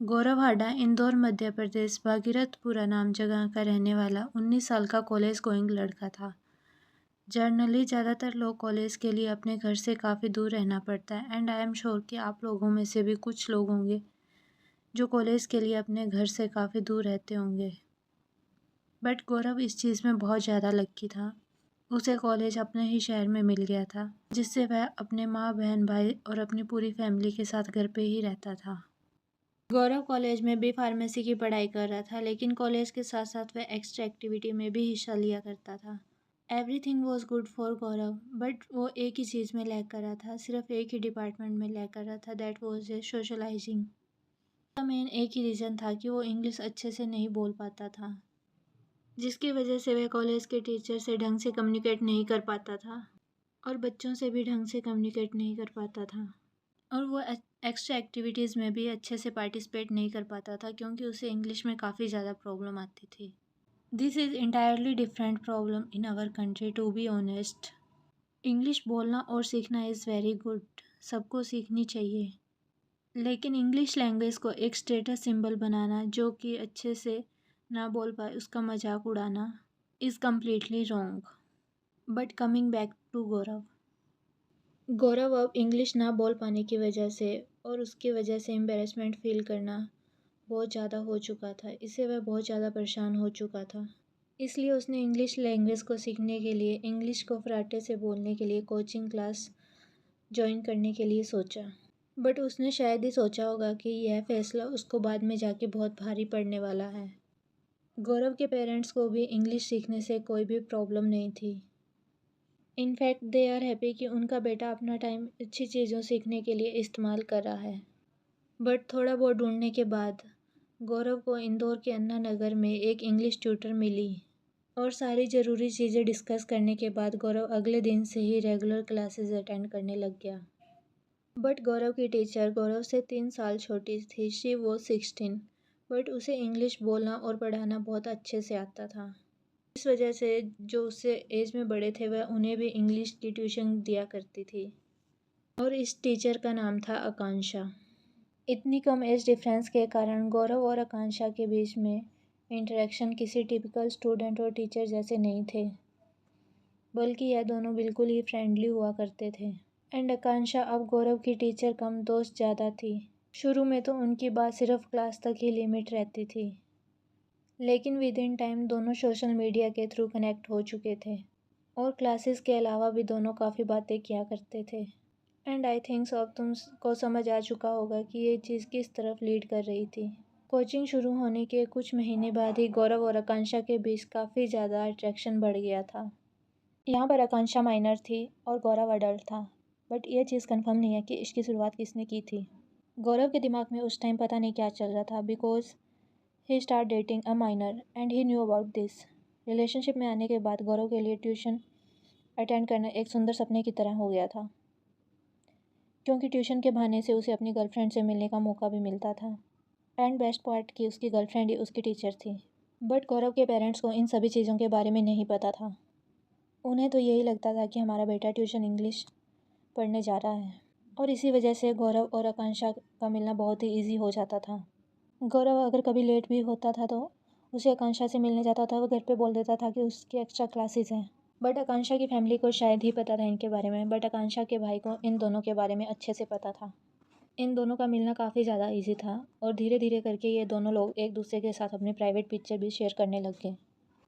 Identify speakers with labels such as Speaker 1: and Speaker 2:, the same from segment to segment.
Speaker 1: गौरव हाडा इंदौर मध्य प्रदेश भागीरथपुरा नाम जगह का रहने वाला 19 साल का कॉलेज गोइंग लड़का था। जनरली ज़्यादातर लोग कॉलेज के लिए अपने घर से काफ़ी दूर रहना पड़ता है एंड आई एम श्योर कि आप लोगों में से भी कुछ लोग होंगे जो कॉलेज के लिए अपने घर से काफ़ी दूर रहते होंगे। बट गौरव इस चीज़ में बहुत ज़्यादा लकी था। उसे कॉलेज अपने ही शहर में मिल गया था, जिससे वह अपने माँ बहन भाई और अपनी पूरी फैमिली के साथ घर पे ही रहता था। गौरव कॉलेज में भी फार्मेसी की पढ़ाई कर रहा था, लेकिन कॉलेज के साथ साथ वह एक्स्ट्रा एक्टिविटी में भी हिस्सा लिया करता था। Everything was good for Gaurav, but वो एक ही चीज़ में लैक कर रहा था, सिर्फ एक ही डिपार्टमेंट में लैक कर रहा था, दैट वॉज ए सोशलाइजिंग। उसका मेन एक ही रीज़न था कि वो इंग्लिश अच्छे से नहीं बोल पाता था, जिसकी वजह से वह कॉलेज के टीचर से ढंग से कम्युनिकेट नहीं कर पाता था और बच्चों से भी ढंग से कम्युनिकेट नहीं कर पाता था। और वो एक्स्ट्रा एक्टिविटीज़ में भी अच्छे से पार्टिसिपेट नहीं कर पाता था, क्योंकि उसे इंग्लिश में काफ़ी ज़्यादा प्रॉब्लम आती थी। This is entirely different problem in our country, to be honest. English बोलना और सीखना इज़ वेरी गुड, सबको सीखनी चाहिए, लेकिन इंग्लिश लैंग्वेज को एक स्टेटस सिंबल बनाना जो कि अच्छे से ना बोल पाए उसका मजाक उड़ाना is completely wrong. But coming back to Gaurav अब इंग्लिश ना बोल पाने की वजह से और उसकी वजह से एम्बेरसमेंट फ़ील करना बहुत ज़्यादा हो चुका था। इससे वह बहुत ज़्यादा परेशान हो चुका था। इसलिए उसने इंग्लिश लैंग्वेज को सीखने के लिए, इंग्लिश को फराटे से बोलने के लिए कोचिंग क्लास ज्वाइन करने के लिए सोचा। बट उसने शायद ही सोचा होगा कि यह फ़ैसला उसको बाद में जाके बहुत भारी पड़ने वाला है। गौरव के पेरेंट्स को भी इंग्लिश सीखने से कोई भी प्रॉब्लम नहीं थी। इनफैक्ट दे आर हैप्पी कि उनका बेटा अपना टाइम अच्छी चीज़ों सीखने के लिए इस्तेमाल कर रहा है। बट थोड़ा बहुत ढूंढने के बाद गौरव को इंदौर के अन्ना नगर में एक इंग्लिश ट्यूटर मिली और सारी ज़रूरी चीज़ें डिस्कस करने के बाद गौरव अगले दिन से ही रेगुलर क्लासेस अटेंड करने लग गया। बट गौरव की टीचर गौरव से 3 साल छोटी थी, शी वो 16, बट उसे इंग्लिश बोलना और पढ़ाना बहुत अच्छे से आता था। इस वजह से जो उससे एज में बड़े थे वह उन्हें भी इंग्लिश की ट्यूशन दिया करती थी और इस टीचर का नाम था आकांक्षा। इतनी कम एज डिफरेंस के कारण गौरव और आकांक्षा के बीच में इंटरेक्शन किसी टिपिकल स्टूडेंट और टीचर जैसे नहीं थे, बल्कि यह दोनों बिल्कुल ही फ्रेंडली हुआ करते थे। एंड आकांक्षा अब गौरव की टीचर कम दोस्त ज़्यादा थी। शुरू में तो उनकी बात सिर्फ क्लास तक ही लिमिट रहती थी, लेकिन विद इन टाइम दोनों सोशल मीडिया के थ्रू कनेक्ट हो चुके थे और क्लासेस के अलावा भी दोनों काफ़ी बातें किया करते थे। एंड आई थिंक अब तुमको समझ आ चुका होगा कि ये चीज़ किस तरफ लीड कर रही थी। कोचिंग शुरू होने के कुछ महीने बाद ही गौरव और आकांक्षा के बीच काफ़ी ज़्यादा अट्रैक्शन बढ़ गया था। यहाँ पर आकांक्षा माइनर थी और गौरव अडल्ट था, बट ये चीज़ कन्फर्म नहीं है कि इसकी शुरुआत किसने की थी। गौरव के दिमाग में उस टाइम पता नहीं क्या चल रहा था, because he start dating a minor and he knew about this. Relationship में आने के बाद गौरव के लिए ट्यूशन अटेंड करना एक सुंदर सपने की तरह हो गया था, क्योंकि ट्यूशन के बहाने से उसे अपनी गर्लफ्रेंड से मिलने का मौका भी मिलता था। एंड बेस्ट पार्ट कि उसकी गर्लफ्रेंड ही उसकी टीचर थी। बट गौरव के पेरेंट्स को इन सभी चीज़ों के बारे में नहीं पता था। उन्हें तो यही लगता था कि हमारा बेटा ट्यूशन इंग्लिश पढ़ने जा रहा है, और इसी वजह से गौरव और आकांक्षा का मिलना बहुत ही ईजी हो जाता था। गौरव अगर कभी लेट भी होता था तो उसे आकांक्षा से मिलने जाता था, वो घर पे बोल देता था कि उसकी एक्स्ट्रा क्लासेस हैं। बट आकांक्षा की फैमिली को शायद ही पता था इनके बारे में, बट आकांक्षा के भाई को इन दोनों के बारे में अच्छे से पता था। इन दोनों का मिलना काफ़ी ज़्यादा इजी था और धीरे धीरे करके ये दोनों लोग एक दूसरे के साथ अपने प्राइवेट पिक्चर भी शेयर करने लग गए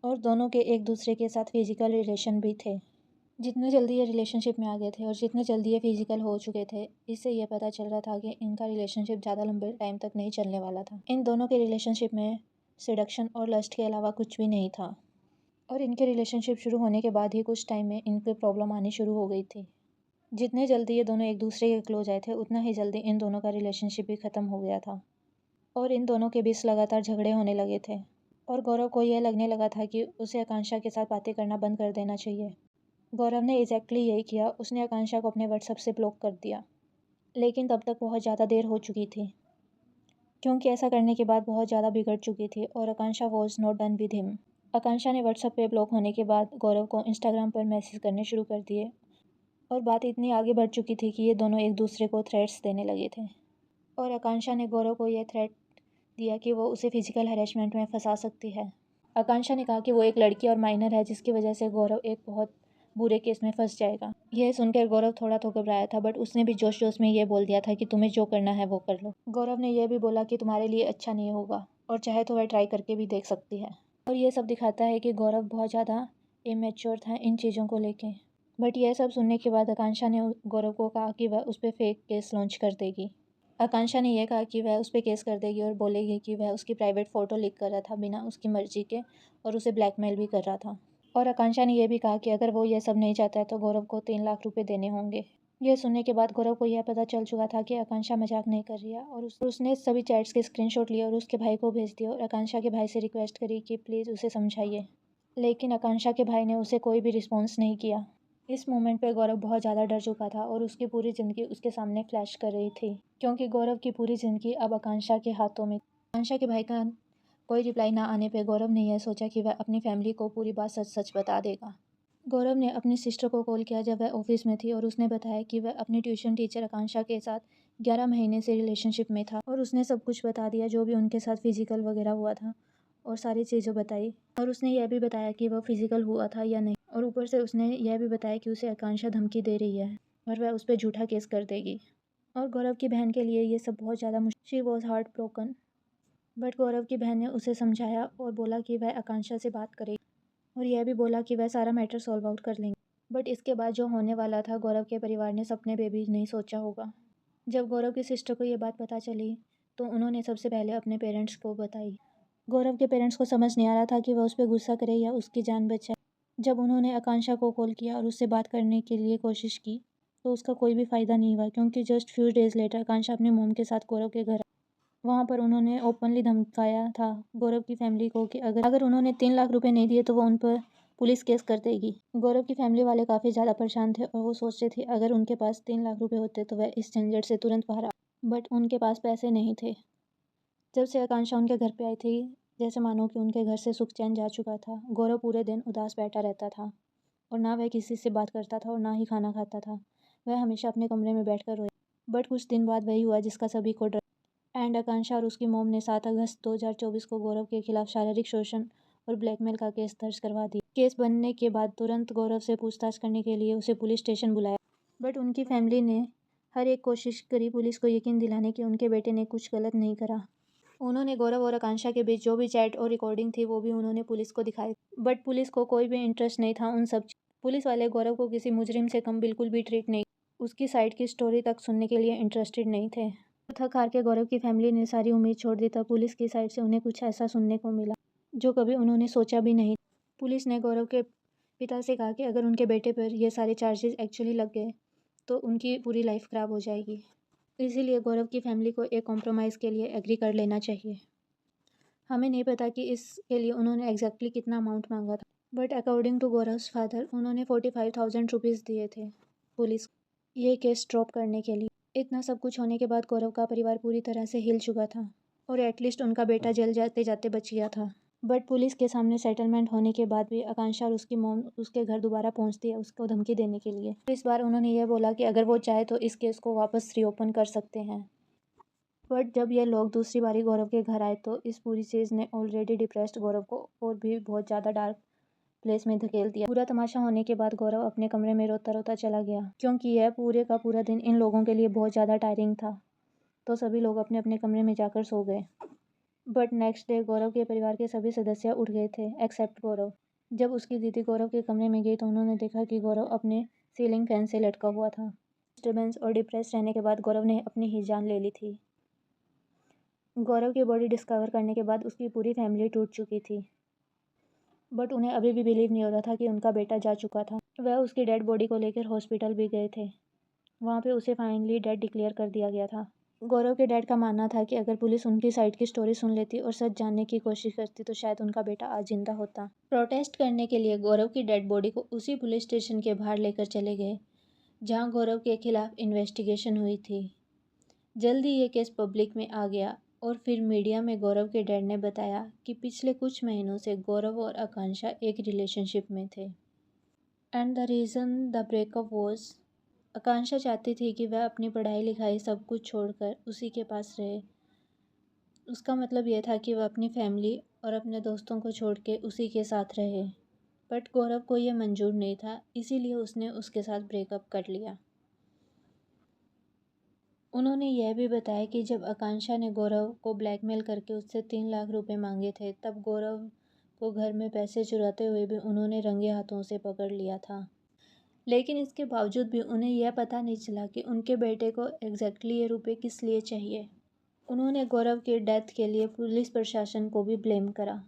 Speaker 1: और दोनों के एक दूसरे के साथ फिजिकल रिलेशन भी थे। जितने जल्दी ये रिलेशनशिप में आ गए थे और जितने जल्दी ये फिजिकल हो चुके थे, इससे ये पता चल रहा था कि इनका रिलेशनशिप ज़्यादा लंबे टाइम तक नहीं चलने वाला था। इन दोनों के रिलेशनशिप में सेडक्शन और लस्ट के अलावा कुछ भी नहीं था, और इनके रिलेशनशिप शुरू होने के बाद ही कुछ टाइम में इनकी प्रॉब्लम आनी शुरू हो गई थी। जितने जल्दी ये दोनों एक दूसरे के क्लोज आए थे, उतना ही जल्दी इन दोनों का रिलेशनशिप भी ख़त्म हो गया था और इन दोनों के बीच लगातार झगड़े होने लगे थे। और गौरव को यह लगने लगा था कि उसे आकांक्षा के साथ बातें करना बंद कर देना चाहिए। गौरव ने एग्जैक्टली यही किया, उसने आकांक्षा को अपने व्हाट्सएप से ब्लॉक कर दिया। लेकिन तब तक बहुत ज़्यादा देर हो चुकी थी, क्योंकि ऐसा करने के बाद बहुत ज़्यादा बिगड़ चुकी थी और Akanksha was not done with him. Akanksha ने व्हाट्सएप पे ब्लॉक होने के बाद गौरव को इंस्टाग्राम पर मैसेज करने शुरू कर दिए और बात इतनी आगे बढ़ चुकी थी कि ये दोनों एक दूसरे को थ्रेट्स देने लगे थे। और आकांक्षा ने गौरव को यह थ्रेट दिया कि वो उसे फिजिकल हैरेसमेंट में फंसा सकती है। आकांक्षा ने कहा कि वो एक लड़की और माइनर है, जिसकी वजह से गौरव एक बहुत बुरे केस में फंस जाएगा। यह सुनकर गौरव थोड़ा तो घबराया था, बट उसने भी जोश जोश में ये बोल दिया था कि तुम्हें जो करना है वो कर लो। गौरव ने यह भी बोला कि तुम्हारे लिए अच्छा नहीं होगा और चाहे तो वह ट्राई करके भी देख सकती है। और ये सब दिखाता है कि गौरव बहुत ज़्यादा इमेच्योर था इन चीज़ों को लेके। बट यह सब सुनने के बाद आकांक्षा ने गौरव को कहा कि वह उस पर फेक केस लॉन्च कर देगी। आकांक्षा ने यह कहा कि वह उस पर केस कर देगी और बोलेगी कि वह उसकी प्राइवेट फ़ोटो लीक कर रहा था बिना उसकी मर्जी के और उसे ब्लैकमेल भी कर रहा था। और आकांक्षा ने यह भी कहा कि अगर वो यह सब नहीं चाहता है तो गौरव को 3 लाख रुपए देने होंगे। यह सुनने के बाद गौरव को यह पता चल चुका था कि आकांक्षा मजाक नहीं कर रही है और उसने सभी चैट्स के स्क्रीनशॉट लिए और उसके भाई को भेज दिया और आकांक्षा के भाई से रिक्वेस्ट करी कि प्लीज़ उसे समझाइए। लेकिन आकांक्षा के भाई ने उसे कोई भी रिस्पॉन्स नहीं किया। इस मोमेंट पे गौरव बहुत ज़्यादा डर चुका था और उसकी पूरी ज़िंदगी उसके सामने फ्लैश कर रही थी, क्योंकि गौरव की पूरी ज़िंदगी अब आकांक्षा के हाथों में। आकांक्षा के भाई का कोई रिप्लाई ना आने पे गौरव ने यह सोचा कि वह अपनी फैमिली को पूरी बात सच सच बता देगा। गौरव ने अपनी सिस्टर को कॉल किया जब वह ऑफिस में थी और उसने बताया कि वह अपनी ट्यूशन टीचर आकांक्षा के साथ 11 महीने से रिलेशनशिप में था और उसने सब कुछ बता दिया जो भी उनके साथ फिजिकल वगैरह हुआ था और सारी चीज़ें बताई। और उसने यह भी बताया कि वह फिजिकल हुआ था या नहीं, और ऊपर से उसने यह भी बताया कि उसे आकांक्षा धमकी दे रही है और वह उस पर झूठा केस कर देगी। और गौरव की बहन के लिए ये सब बहुत ज़्यादा मुश्किल। She was heart broken. But Gaurav की बहन ने उसे समझाया और बोला कि वह आकांक्षा से बात करेगी और यह भी बोला कि वह सारा मैटर सॉल्व आउट कर लेंगे। बट इसके बाद जो होने वाला था, गौरव के परिवार ने सपने में भी नहीं सोचा होगा। जब गौरव की सिस्टर को ये बात पता चली तो उन्होंने सबसे पहले अपने पेरेंट्स को बताई। गौरव के पेरेंट्स को समझ नहीं आ रहा था कि वह उस पर गुस्सा करे या उसकी जान बचाए। जब उन्होंने आकांक्षा को कॉल किया और उससे बात करने के लिए कोशिश की तो उसका कोई भी फ़ायदा नहीं हुआ, क्योंकि जस्ट फ्यू डेज़ लेटर आकांक्षा अपने मोम के साथ गौरव के घर। वहाँ पर उन्होंने ओपनली धमकाया था गौरव की फैमिली को कि अगर उन्होंने 3 लाख रुपए नहीं दिए तो वो उन पर पुलिस केस कर देगी। गौरव की फैमिली वाले काफ़ी ज़्यादा परेशान थे और वो सोचते थे अगर उनके पास 3 लाख रुपए होते तो वह इस झंझट से तुरंत बाहर आ। बट उनके पास पैसे नहीं थे। जब से आकांक्षा उनके घर पे आई थी, जैसे मानो कि उनके घर से सुख चैन जा चुका था। गौरव पूरे दिन उदास बैठा रहता था और ना वह किसी से बात करता था और ना ही खाना खाता था। वह हमेशा अपने कमरे में बैठकर रोए। बट कुछ दिन बाद वही हुआ जिसका सभी को डर। एंड आकांक्षा और उसकी मोम ने 7 अगस्त 2024 को गौरव के खिलाफ शारीरिक शोषण और ब्लैकमेल का केस दर्ज करवा दिया। केस बनने के बाद तुरंत गौरव से पूछताछ करने के लिए उसे पुलिस स्टेशन बुलाया। बट उनकी फैमिली ने हर एक कोशिश करी पुलिस को यकीन दिलाने की उनके बेटे ने कुछ गलत नहीं करा। उन्होंने गौरव और आकांक्षा के बीच जो भी चैट और रिकॉर्डिंग थी वो भी उन्होंने पुलिस को दिखाई। बट पुलिस को कोई भी इंटरेस्ट नहीं था उन सब। पुलिस वाले गौरव को किसी मुजरिम से कम बिल्कुल भी ट्रीट नहीं, उसकी साइड की स्टोरी तक सुनने के लिए इंटरेस्टेड नहीं थे। थक हार के गौरव की फैमिली ने सारी उम्मीद छोड़ दी तब पुलिस की साइड से उन्हें कुछ ऐसा सुनने को मिला जो कभी उन्होंने सोचा भी नहीं। पुलिस ने गौरव के पिता से कहा कि अगर उनके बेटे पर ये सारे चार्जेस एक्चुअली लग गए तो उनकी पूरी लाइफ ख़राब हो जाएगी। इसीलिए गौरव की फैमिली को एक कॉम्प्रोमाइज़ के लिए एग्री कर लेना चाहिए। हमें नहीं पता कि इसके लिए उन्होंने एग्जैक्टली कितना अमाउंट मांगा था, बट अकॉर्डिंग टू गौरव्स फादर उन्होंने 45,000 रुपीज़ दिए थे पुलिस ये केस ड्रॉप करने के लिए। इतना सब कुछ होने के बाद गौरव का परिवार पूरी तरह से हिल चुका था और एटलीस्ट उनका बेटा जेल जाते जाते बच गया था। बट पुलिस के सामने सेटलमेंट होने के बाद भी आकांक्षा और उसकी मॉम उसके घर दोबारा पहुंचती है उसको धमकी देने के लिए। इस बार उन्होंने यह बोला कि अगर वो चाहे तो इस केस को वापस रीओपन कर सकते हैं। बट जब ये लोग दूसरी बारी गौरव के घर आए तो इस पूरी चीज़ ने ऑलरेडी डिप्रेस्ड गौरव को और भी बहुत ज़्यादा डार्क प्लेस में धकेल दिया। पूरा तमाशा होने के बाद गौरव अपने कमरे में रोता रोता चला गया, क्योंकि यह पूरे का पूरा दिन इन लोगों के लिए बहुत ज़्यादा टायरिंग था। तो सभी लोग अपने अपने कमरे में जाकर सो गए। बट नेक्स्ट डे गौरव के परिवार के सभी सदस्य उठ गए थे एक्सेप्ट गौरव। जब उसकी दीदी गौरव के कमरे में गई तो उन्होंने देखा कि गौरव अपने सीलिंग फैन से लटका हुआ था। डिस्टर्बेंस और डिप्रेस रहने के बाद गौरव ने अपनी ही जान ले ली थी। गौरव की बॉडी डिस्कवर करने के बाद उसकी पूरी फैमिली टूट चुकी थी, बट उन्हें अभी भी बिलीव नहीं हो रहा था कि उनका बेटा जा चुका था। वह उसकी डेड बॉडी को लेकर हॉस्पिटल भी गए थे। वहाँ पे उसे फाइनली डेड डिक्लेयर कर दिया गया था। गौरव के डैड का मानना था कि अगर पुलिस उनकी साइड की स्टोरी सुन लेती और सच जानने की कोशिश करती तो शायद उनका बेटा आज जिंदा होता। प्रोटेस्ट करने के लिए गौरव की डेड बॉडी को उसी पुलिस स्टेशन के बाहर लेकर चले गए जहाँ गौरव के खिलाफ इन्वेस्टिगेशन हुई थी। जल्दी ये केस पब्लिक में आ गया और फिर मीडिया में गौरव के डैड ने बताया कि पिछले कुछ महीनों से गौरव और आकांक्षा एक रिलेशनशिप में थे and the reason the breakup was Akanksha चाहती थी कि वह अपनी पढ़ाई लिखाई सब कुछ छोड़कर उसी के पास रहे उसका मतलब यह था कि वह अपनी फैमिली और अपने दोस्तों को छोड़ के उसी के साथ रहे, बट गौरव को यह मंजूर नहीं था, इसीलिए उसने उसके साथ ब्रेकअप कर लिया। उन्होंने यह भी बताया कि जब आकांक्षा ने गौरव को ब्लैकमेल करके उससे 3 लाख रुपए मांगे थे, तब गौरव को घर में पैसे चुराते हुए भी उन्होंने रंगे हाथों से पकड़ लिया था। लेकिन इसके बावजूद भी उन्हें यह पता नहीं चला कि उनके बेटे को एग्जैक्टली ये रुपए किस लिए चाहिए। उन्होंने गौरव की डेथ के लिए पुलिस प्रशासन को भी ब्लेम करा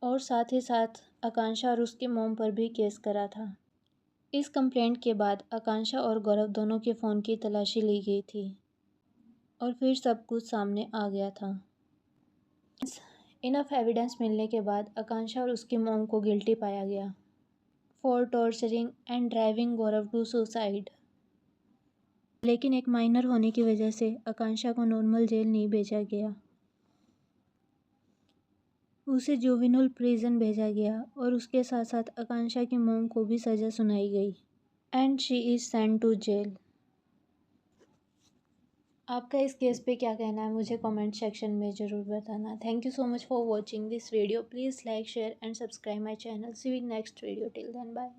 Speaker 1: और साथ ही साथ आकांक्षा और उसके मॉम पर भी केस करा था। इस कंप्लेंट के बाद आकांक्षा और गौरव दोनों के फ़ोन की तलाशी ली गई थी और फिर सब कुछ सामने आ गया था। इनफ एविडेंस मिलने के बाद आकांक्षा और उसकी मॉम को गिल्टी पाया गया for torturing and driving Gaurav to suicide. लेकिन एक माइनर होने की वजह से आकांक्षा को नॉर्मल जेल नहीं भेजा गया, उसे जुवेनाइल प्रिजन भेजा गया और उसके साथ साथ आकांक्षा की मॉम को भी सज़ा सुनाई गई and she is sent to jail. आपका इस केस पे क्या कहना है मुझे कमेंट सेक्शन में ज़रूर बताना। Thank you so much for watching this video. Please like share and subscribe my channel. See you in next video. Till then bye.